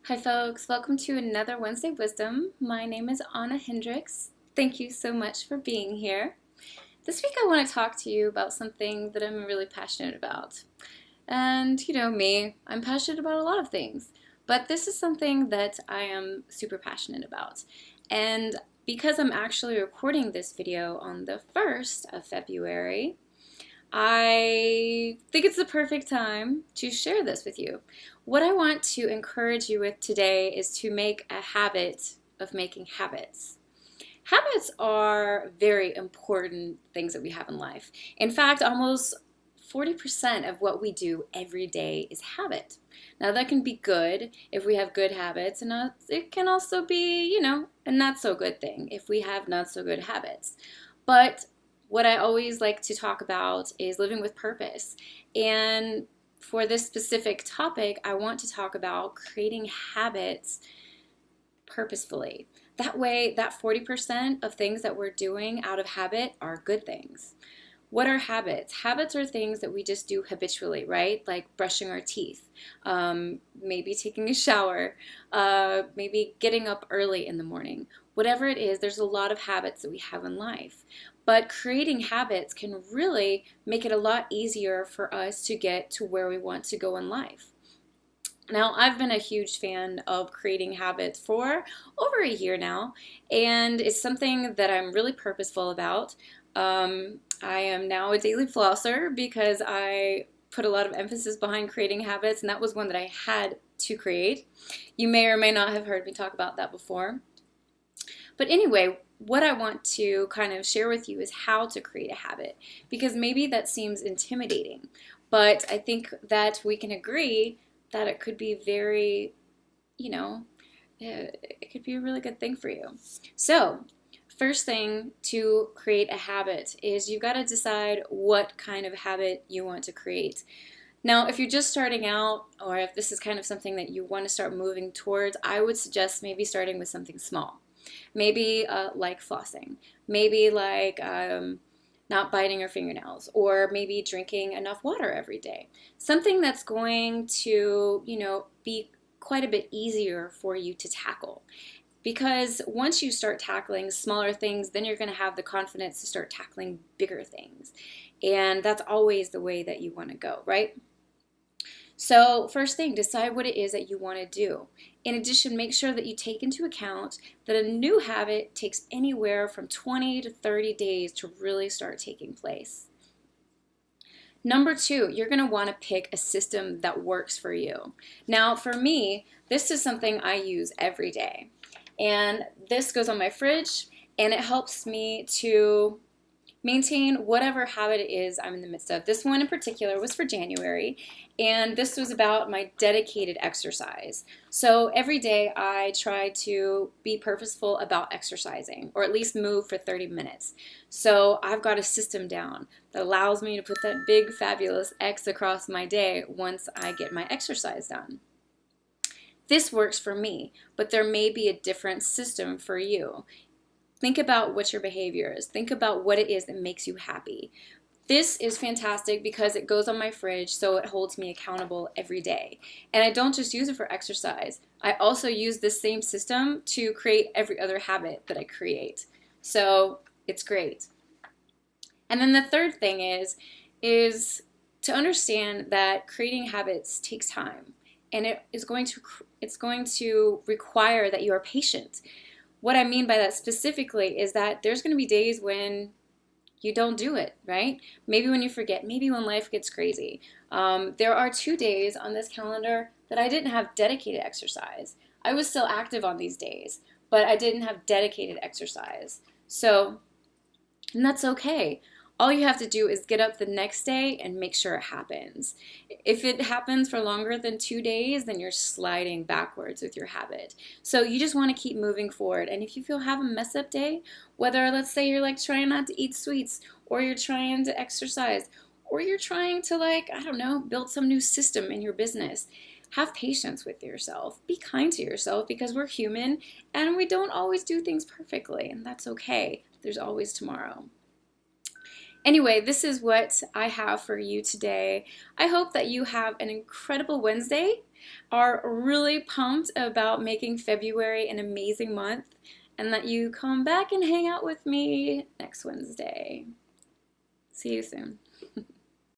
Hi folks, welcome to another Wednesday Wisdom. My name is Anna Hendricks. Thank you so much for being here. This week I want to talk to you about something that I'm really passionate about. And you know me, I'm passionate about a lot of things, but this is something that I am super passionate about. And because I'm actually recording this video on the 1st of February, I think it's the perfect time to share this with you. What I want to encourage you with today is to make a habit of making habits. Habits are very important things that we have in life. In fact, almost 40% of what we do every day is habit. Now, that can be good if we have good habits, and it can also be, a not so good thing if we have not so good habits. But what I always like to talk about is living with purpose. And for this specific topic, I want to talk about creating habits purposefully. That way, that 40% of things that we're doing out of habit are good things. What are habits? Habits are things that we just do habitually, right? Like brushing our teeth, maybe taking a shower, maybe getting up early in the morning. Whatever it is, there's a lot of habits that we have in life. But creating habits can really make it a lot easier for us to get to where we want to go in life. Now, I've been a huge fan of creating habits for over a year now, and it's something that I'm really purposeful about. I am now a daily flosser because I put a lot of emphasis behind creating habits, and that was one that I had to create. You may or may not have heard me talk about that before. But anyway, what I want to kind of share with you is how to create a habit, because maybe that seems intimidating, but I think that we can agree that it could be very, it could be a really good thing for you. So, first thing to create a habit is you've got to decide what kind of habit you want to create. Now, if you're just starting out, or if this is kind of something that you want to start moving towards, I would suggest maybe starting with something small. Maybe like flossing, maybe like not biting your fingernails, or maybe drinking enough water every day. Something that's going to, be quite a bit easier for you to tackle. Because once you start tackling smaller things, then you're going to have the confidence to start tackling bigger things. And that's always the way that you want to go, right? So first thing, decide what it is that you want to do. In addition, make sure that you take into account that a new habit takes anywhere from 20 to 30 days to really start taking place. Number two, you're going to want to pick a system that works for you. Now, for me, this is something I use every day. And this goes on my fridge, and it helps me to maintain whatever habit it is I'm in the midst of. This one in particular was for January, and this was about my dedicated exercise. So every day I try to be purposeful about exercising, or at least move for 30 minutes. So I've got a system down that allows me to put that big fabulous X across my day once I get my exercise done. This works for me, but there may be a different system for you. Think about what your behavior is. Think about what it is that makes you happy. This is fantastic because it goes on my fridge, so it holds me accountable every day. And I don't just use it for exercise. I also use this same system to create every other habit that I create. So it's great. And then the third thing is to understand that creating habits takes time. And it's going to require that you are patient. What I mean by that specifically is that there's going to be days when you don't do it, right? Maybe when you forget, maybe when life gets crazy. There are 2 days on this calendar that I didn't have dedicated exercise. I was still active on these days, but I didn't have dedicated exercise. And that's okay. All you have to do is get up the next day and make sure it happens. If it happens for longer than 2 days, then you're sliding backwards with your habit. So you just want to keep moving forward. And if you feel have a mess up day, whether let's say you're like trying not to eat sweets, or you're trying to exercise, or you're trying to build some new system in your business, have patience with yourself. Be kind to yourself because we're human and we don't always do things perfectly, and that's okay. There's always tomorrow. Anyway, this is what I have for you today. I hope that you have an incredible Wednesday, are really pumped about making February an amazing month, and that you come back and hang out with me next Wednesday. See you soon.